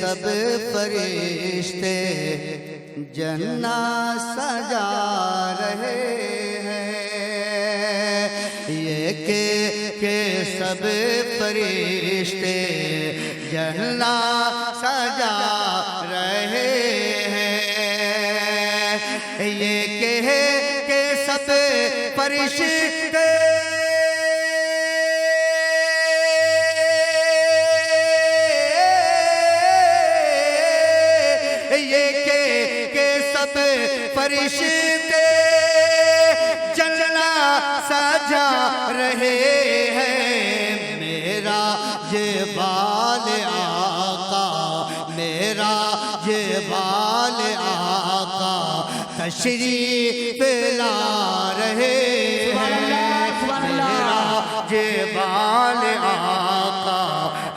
सब फरिश्ते जन्ना सजा रहे हैं। ये के सब फरिश्ते जन्ना सजा रहे हैं। ये के सब फरिश्ते फरिश्ते जन्ना सजा रहे हैं। मेरा जेबाल आका, मेरा जेबाल आका तशरीफ ला रहे हैं। मेरा जेबाल आका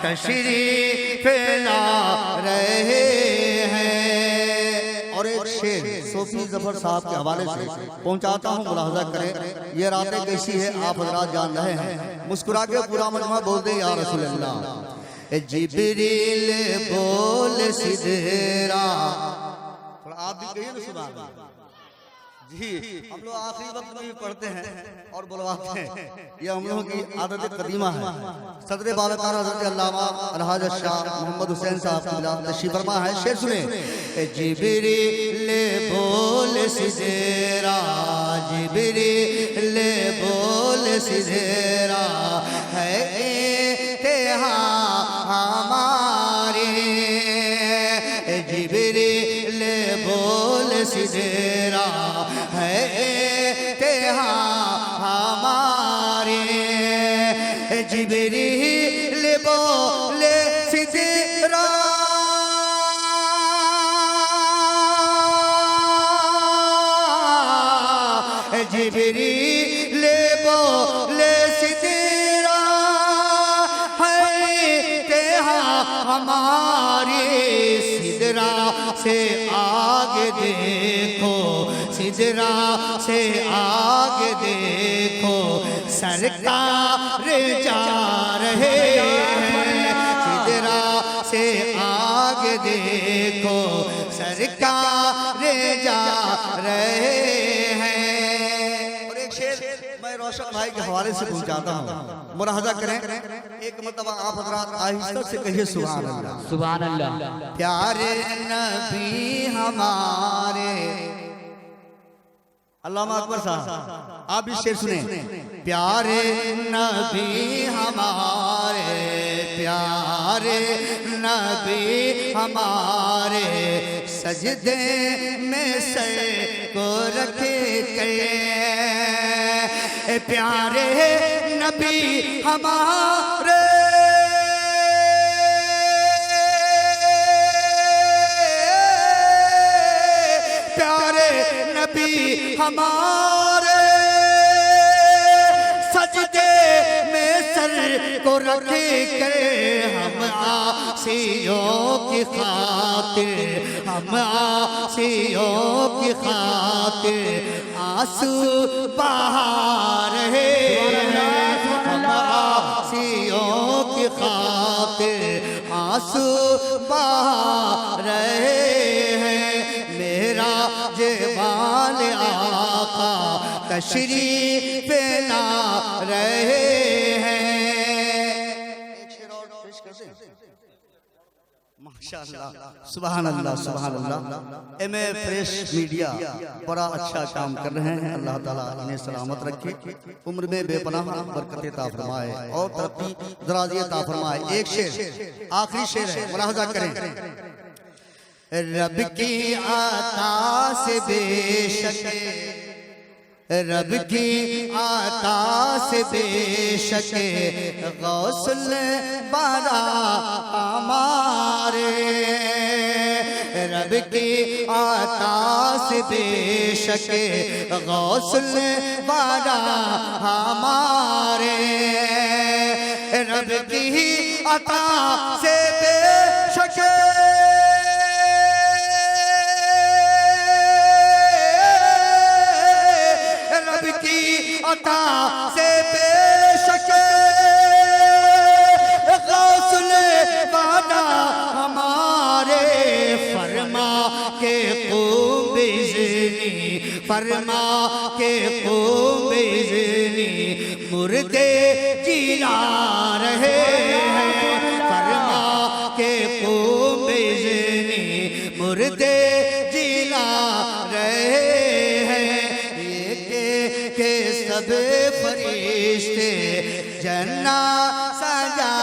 तशरीफ ला रहे हैं। और एक शेर सूफी जफर साहब के हवाले से पहुंचाता हूँ, मुलाहजा करें। ये रातें कैसी है आप हजरात जान रहे हैं। मुस्कुरा के पूरा मजमा बोल दे या रसूल अल्लाह। जिब्रील बोल सिदरा, थोड़ा आप भी कहिए ना सुभान अल्लाह। जी हम लोग आखिरी वक्त में भी पढ़ते हैं और बुलवाते हैं, ये हम लोगों की आदत कदीमा है। सदर बालकार हज़रत अल्लामा अलहाज शाह मोहम्मद हुसैन साहब की तशरीफ फरमा है। शेर सुने। जिब्रील बोल सिदरा, जिब्रील बोल सिदरा है इंतहा हमारे। जिब्रील बोल सिदरा है इंतहा हमारे। जिब्रील बोल सिदरा जिब्रील बोले सिदरा है इंतहा हमारी। सिदरा से आगे देखो, सिदरा से आगे देखो सरकार जा रहे हैं। सिदरा से आगे देखो सरकार जा रहे हैं। मैं रोशन भाई के हवाले से पहुंचाता हूँ, मुलाहजा करें। एक मतलब आप हजरात आहिस्ता से कहिए सुभान अल्लाह, सुभान अल्लाह। प्यारे नबी हमारे, अल्लामा अकबर साहब आप भी शेर सुने। प्यारे नबी हमारे, प्यारे नबी हमारे सजदे में सर को रखे के। प्यारे नबी हमारे, प्यारे नबी हमारे सजदे में सर को रखे कर। हम आसियों की खातिर, हम आसियों की खातिर आंसू बहा रहे हैं। हम आसियों की खातिर आंसू बहा रहे हैं। मेरा जेबाल आका तशरीफ ला रहे हैं। माशाअल्लाह, सुभान अल्लाह, सुभान अल्लाह। एम ए फ्रेश मीडिया बड़ा अच्छा काम कर रहे हैं। अल्लाह ताला इन्हें सलामत रखे, उम्र में बेपनाह बरकत अता फरमाए और तरक्की दराज़ी अता फरमाए। एक शेर, आखिरी शेर है, मुलाहजा करें। रब की आता से बेशक, रब की आता से बेशक गौसल बारा हमारे। रब की आता से बेशक गौसल बारा हमारे। रब की आता से बेशक अता से बेशक गौसल बादा हमारे। फरमा के बिजली मुर्दे जिला रहे हैं, फरमा के बिजली मुर्दे जिला रहे हैं। ये के सब फरिश्ते जन्नत सजा